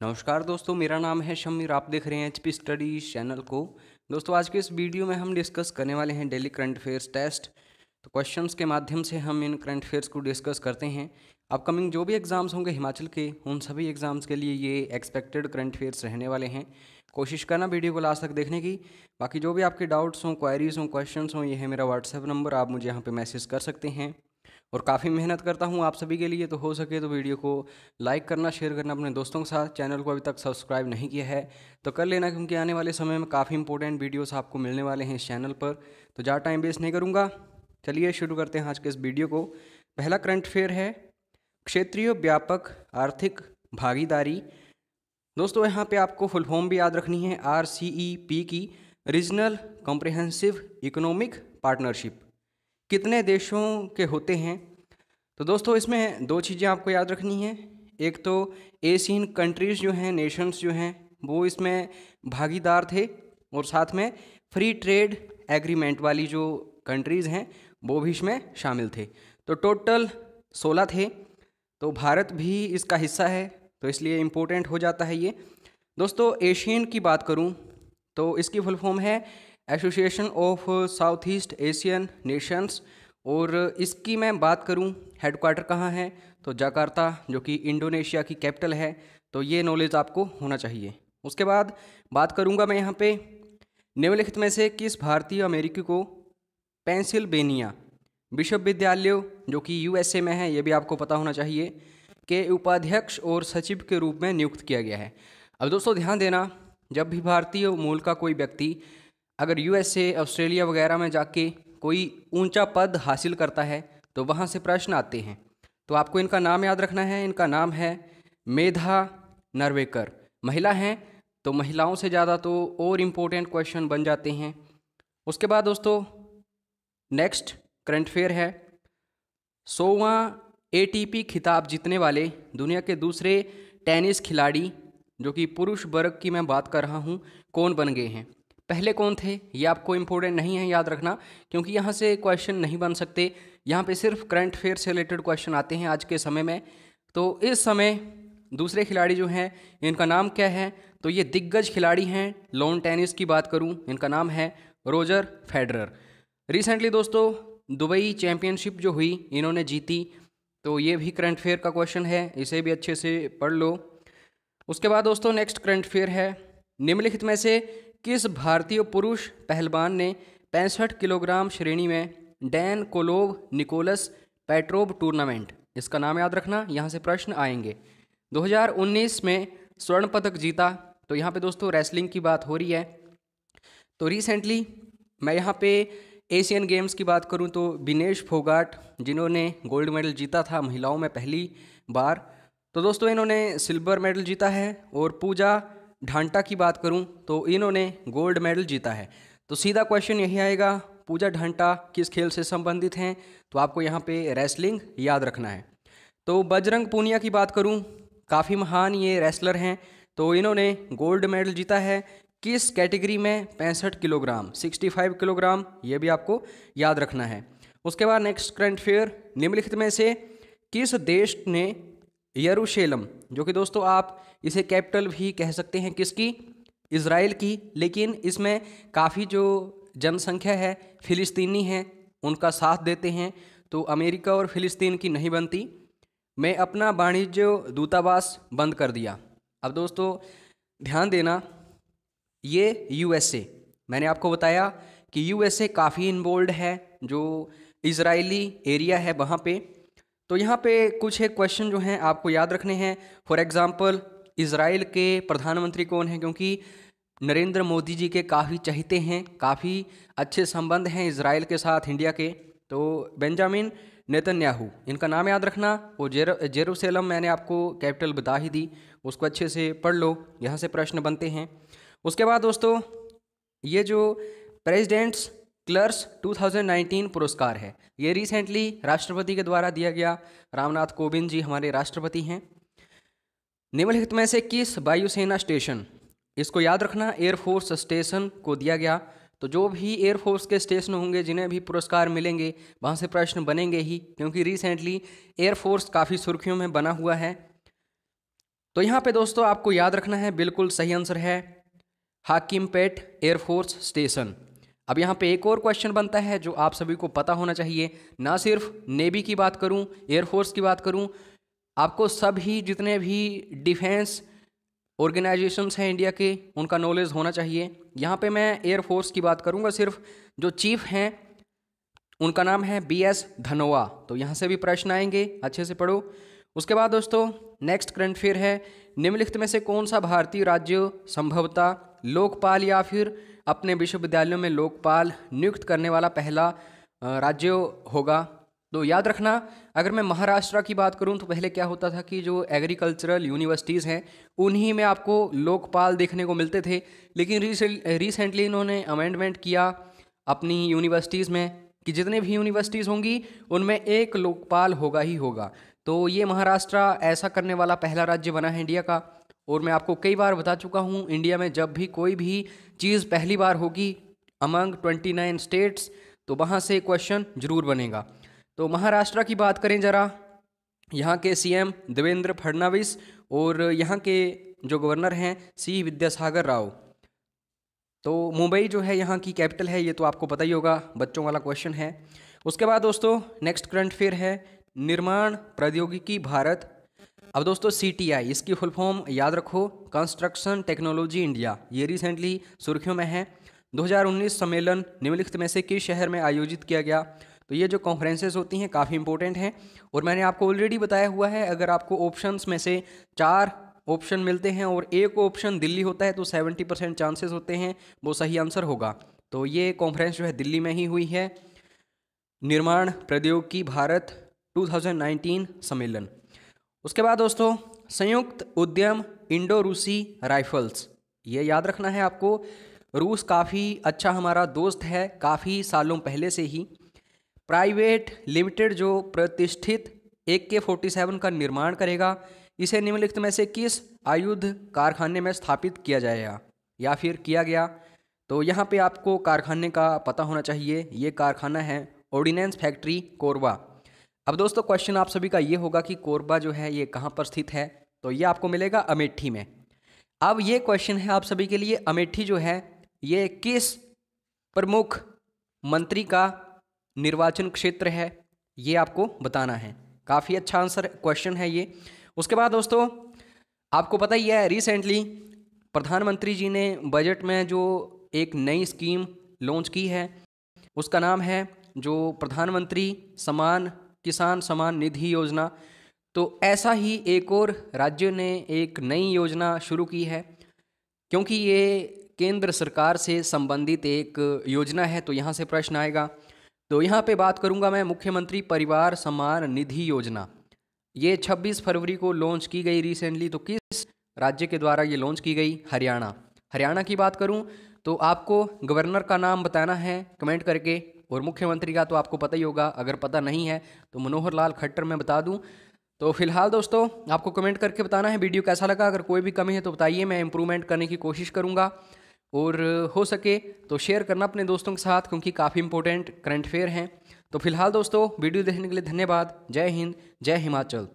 नमस्कार दोस्तों, मेरा नाम है शमीर। आप देख रहे हैं एचपी स्टडीज चैनल को। दोस्तों, आज के इस वीडियो में हम डिस्कस करने वाले हैं डेली करंट अफेयर्स टेस्ट। तो क्वेश्चंस के माध्यम से हम इन करंट अफेयर्स को डिस्कस करते हैं। अपकमिंग जो भी एग्ज़ाम्स होंगे हिमाचल के, उन सभी एग्ज़ाम्स के लिए ये एक्सपेक्टेड करंट अफेयर्स रहने वाले हैं। कोशिश करना वीडियो को लास्ट तक देखने की। बाकी जो भी आपके डाउट्स हों, क्वायरीज़ हों, क्वेश्चंस हों, ये है मेरा व्हाट्सएप नंबर, आप मुझे यहाँ पर मैसेज कर सकते हैं। और काफ़ी मेहनत करता हूँ आप सभी के लिए, तो हो सके तो वीडियो को लाइक करना, शेयर करना अपने दोस्तों के साथ। चैनल को अभी तक सब्सक्राइब नहीं किया है तो कर लेना, क्योंकि आने वाले समय में काफ़ी इंपॉर्टेंट वीडियोस आपको मिलने वाले हैं इस चैनल पर। तो ज़्यादा टाइम वेस्ट नहीं करूँगा, चलिए शुरू करते हैं आज के इस वीडियो को। पहला करंट अफेयर है क्षेत्रीय व्यापक आर्थिक भागीदारी। दोस्तों, यहाँ पे आपको फुल फॉर्म भी याद रखनी है, RCEP की, रीजनल कॉम्प्रिहेंसिव इकोनॉमिक पार्टनरशिप। कितने देशों के होते हैं? तो दोस्तों, इसमें दो चीज़ें आपको याद रखनी है। एक तो एशियन कंट्रीज़ जो हैं, नेशंस जो हैं, वो इसमें भागीदार थे, और साथ में फ्री ट्रेड एग्रीमेंट वाली जो कंट्रीज़ हैं वो भी इसमें शामिल थे। तो टोटल 16 थे। तो भारत भी इसका हिस्सा है, तो इसलिए इम्पोर्टेंट हो जाता है ये। दोस्तों, एशियन की बात करूँ तो इसकी फुल फॉर्म है association of south east Asian Nations. और इसकी मैं बात करूं, हेडक्वार्टर कहाँ है, तो जकार्ता, जो कि इंडोनेशिया की कैपिटल है। तो ये नॉलेज आपको होना चाहिए। उसके बाद बात करूंगा मैं यहाँ पे, निम्नलिखित में से किस भारतीय अमेरिकी को पेंसिल्वेनिया विश्वविद्यालय, जो कि USA में है, ये भी आपको पता होना चाहिए, के उपाध्यक्ष और सचिव के रूप में नियुक्त किया गया है। अब दोस्तों ध्यान देना, जब भी भारतीय मूल का कोई व्यक्ति अगर USA, ऑस्ट्रेलिया वगैरह में जाके कोई ऊंचा पद हासिल करता है तो वहाँ से प्रश्न आते हैं। तो आपको इनका नाम याद रखना है। इनका नाम है मेधा नार्वेकर। महिला हैं, तो महिलाओं से ज़्यादा तो और इम्पोर्टेंट क्वेश्चन बन जाते हैं। उसके बाद दोस्तों नेक्स्ट करंट अफेयर है, 100वां ATP खिताब जीतने वाले दुनिया के दूसरे टेनिस खिलाड़ी, जो कि पुरुष वर्ग की मैं बात कर रहा हूँ, कौन बन गए हैं? पहले कौन थे ये आपको इम्पोर्टेंट नहीं है याद रखना, क्योंकि यहाँ से क्वेश्चन नहीं बन सकते। यहाँ पे सिर्फ करंट अफेयर से रिलेटेड क्वेश्चन आते हैं आज के समय में। तो इस समय दूसरे खिलाड़ी जो हैं, इनका नाम क्या है? तो ये दिग्गज खिलाड़ी हैं। लॉन टेनिस की बात करूँ, इनका नाम है रोजर फेडरर। रिसेंटली दोस्तों दुबई चैम्पियनशिप जो हुई, इन्होंने जीती। तो ये भी करंट अफेयर का क्वेश्चन है, इसे भी अच्छे से पढ़ लो। उसके बाद दोस्तों नेक्स्ट करंट अफेयर है, निम्नलिखित में से किस भारतीय पुरुष पहलवान ने 65 किलोग्राम श्रेणी में डैन कोलोव निकोलस पेट्रोव टूर्नामेंट, इसका नाम याद रखना, यहाँ से प्रश्न आएंगे, 2019 में स्वर्ण पदक जीता? तो यहाँ पे दोस्तों रेसलिंग की बात हो रही है। तो रिसेंटली मैं यहाँ पे एशियन गेम्स की बात करूँ तो विनेश फोगाट, जिन्होंने गोल्ड मेडल जीता था महिलाओं में पहली बार, तो दोस्तों इन्होंने सिल्वर मेडल जीता है। और पूजा ढांटा की बात करूं तो इन्होंने गोल्ड मेडल जीता है। तो सीधा क्वेश्चन यही आएगा, पूजा ढांटा किस खेल से संबंधित हैं? तो आपको यहाँ पे रेसलिंग याद रखना है। तो बजरंग पूनिया की बात करूं, काफ़ी महान ये रेसलर हैं, तो इन्होंने गोल्ड मेडल जीता है। किस कैटेगरी में? 65 किलोग्राम, 65 किलोग्राम, ये भी आपको याद रखना है। उसके बाद नेक्स्ट करंट अफेयर, निम्नलिखित में से किस देश ने यरूशलेम, जो कि दोस्तों आप इसे कैपिटल भी कह सकते हैं, किसकी? इज़राइल की, लेकिन इसमें काफ़ी जो जनसंख्या है फ़िलिस्तीनी हैं, उनका साथ देते हैं, तो अमेरिका और फ़िलिस्तीन की नहीं बनती। मैं अपना वाणिज्य दूतावास बंद कर दिया। अब दोस्तों ध्यान देना, ये USA, मैंने आपको बताया कि USA काफ़ी इन्वॉल्व है, जो इजरायली एरिया है वहाँ पे। तो यहाँ पे कुछ एक क्वेश्चन जो हैं आपको याद रखने हैं। फॉर एग्जांपल, इज़राइल के प्रधानमंत्री कौन हैं? क्योंकि नरेंद्र मोदी जी के काफ़ी चहेते हैं, काफ़ी अच्छे संबंध हैं इज़राइल के साथ इंडिया के। तो बेंजामिन नेतन्याहू, इनका नाम याद रखना। और जेरूसलम मैंने आपको कैपिटल बता ही दी, उसको अच्छे से पढ़ लो, यहाँ से प्रश्न बनते हैं। उसके बाद दोस्तों ये जो प्रेसिडेंट्स क्लर्स 2019 पुरस्कार है, ये रिसेंटली राष्ट्रपति के द्वारा दिया गया। रामनाथ कोविंद जी हमारे राष्ट्रपति हैं। निम्नलिखित में से किस वायुसेना स्टेशन, इसको याद रखना, एयरफोर्स स्टेशन को दिया गया? तो जो भी एयरफोर्स के स्टेशन होंगे जिन्हें भी पुरस्कार मिलेंगे, वहाँ से प्रश्न बनेंगे ही, क्योंकि रिसेंटली एयरफोर्स काफ़ी सुर्खियों में बना हुआ है। तो यहाँ पे दोस्तों आपको याद रखना है, बिल्कुल सही आंसर है हाकिमपेट एयरफोर्स स्टेशन। अब यहाँ पे एक और क्वेश्चन बनता है जो आप सभी को पता होना चाहिए, ना सिर्फ नेवी की बात करूँ, एयरफोर्स की बात करूँ, आपको सभी जितने भी डिफेंस ऑर्गेनाइजेशंस हैं इंडिया के, उनका नॉलेज होना चाहिए। यहाँ पे मैं एयरफोर्स की बात करूँगा, सिर्फ जो चीफ हैं उनका नाम है BS धनोआ। तो यहाँ से भी प्रश्न आएंगे, अच्छे से पढ़ो। उसके बाद दोस्तों नेक्स्ट करंट अफेयर है, निम्नलिखित में से कौन सा भारतीय राज्य संभवतः लोकपाल या फिर अपने विश्वविद्यालयों में लोकपाल नियुक्त करने वाला पहला राज्य होगा। तो याद रखना, अगर मैं महाराष्ट्र की बात करूं तो पहले क्या होता था कि जो एग्रीकल्चरल यूनिवर्सिटीज़ हैं उन्हीं में आपको लोकपाल देखने को मिलते थे, लेकिन रिसेंटली इन्होंने अमेंडमेंट किया अपनी यूनिवर्सिटीज़ में कि जितने भी यूनिवर्सिटीज़ होंगी उनमें एक लोकपाल होगा ही होगा। तो ये महाराष्ट्र ऐसा करने वाला पहला राज्य बना है इंडिया का। और मैं आपको कई बार बता चुका हूँ, इंडिया में जब भी कोई भी चीज़ पहली बार होगी अमंग 29 स्टेट्स, तो वहाँ से क्वेश्चन जरूर बनेगा। तो महाराष्ट्र की बात करें ज़रा, यहाँ के CM देवेंद्र फडणवीस और यहाँ के जो गवर्नर हैं C विद्यासागर राव। तो मुंबई जो है यहाँ की कैपिटल है, ये तो आपको पता ही होगा, बच्चों वाला क्वेश्चन है। उसके बाद दोस्तों नेक्स्ट करंट अफेयर है, निर्माण प्रौद्योगिकी भारत। अब दोस्तों CTI, इसकी फुल फॉर्म याद रखो, कंस्ट्रक्शन टेक्नोलॉजी इंडिया। ये रिसेंटली सुर्खियों में है। 2019 सम्मेलन निम्नलिखित में से किस शहर में आयोजित किया गया। तो ये जो कॉन्फ्रेंसेस होती हैं काफ़ी इंपॉर्टेंट हैं और मैंने आपको ऑलरेडी बताया हुआ है, अगर आपको ऑप्शंस में से 4 ऑप्शन मिलते हैं और एक ऑप्शन दिल्ली होता है तो 70% चांसेस होते हैं वो सही आंसर होगा। तो ये कॉन्फ्रेंस जो है दिल्ली में ही हुई है, निर्माण प्रौद्योगिकी भारत 2019 सम्मेलन। उसके बाद दोस्तों संयुक्त उद्यम इंडो रूसी राइफल्स, ये याद रखना है आपको। रूस काफ़ी अच्छा हमारा दोस्त है, काफ़ी सालों पहले से ही। प्राइवेट लिमिटेड जो प्रतिष्ठित AK-47 का निर्माण करेगा, इसे निम्नलिखित में से किस आयुध कारखाने में स्थापित किया जाएगा या फिर किया गया। तो यहाँ पे आपको कारखाने का पता होना चाहिए, ये कारखाना है ऑर्डिनेंस फैक्ट्री कोरबा। अब दोस्तों क्वेश्चन आप सभी का ये होगा कि कोरबा जो है ये कहाँ पर स्थित है। तो ये आपको मिलेगा अमेठी में। अब ये क्वेश्चन है आप सभी के लिए, अमेठी जो है ये किस प्रमुख मंत्री का निर्वाचन क्षेत्र है, ये आपको बताना है। काफ़ी अच्छा आंसर क्वेश्चन है ये। उसके बाद दोस्तों आपको पता ही है, रिसेंटली प्रधानमंत्री जी ने बजट में जो एक नई स्कीम लॉन्च की है उसका नाम है जो प्रधानमंत्री किसान सम्मान निधि योजना। तो ऐसा ही एक और राज्य ने एक नई योजना शुरू की है, क्योंकि ये केंद्र सरकार से संबंधित एक योजना है तो यहाँ से प्रश्न आएगा। तो यहाँ पे बात करूँगा मैं मुख्यमंत्री परिवार सम्मान निधि योजना। ये 26 फरवरी को लॉन्च की गई रिसेंटली। तो किस राज्य के द्वारा ये लॉन्च की गई? हरियाणा की बात करूँ तो आपको गवर्नर का नाम बताना है कमेंट करके, और मुख्यमंत्री का तो आपको पता ही होगा, अगर पता नहीं है तो मनोहर लाल खट्टर मैं बता दूं। तो फिलहाल दोस्तों आपको कमेंट करके बताना है वीडियो कैसा लगा। अगर कोई भी कमी है तो बताइए, मैं इंप्रूवमेंट करने की कोशिश करूंगा। और हो सके तो शेयर करना अपने दोस्तों के साथ, क्योंकि काफ़ी इंपॉर्टेंट करंट अफेयर हैं। तो फिलहाल दोस्तों वीडियो देखने के लिए धन्यवाद। जय हिंद, जय हिमाचल।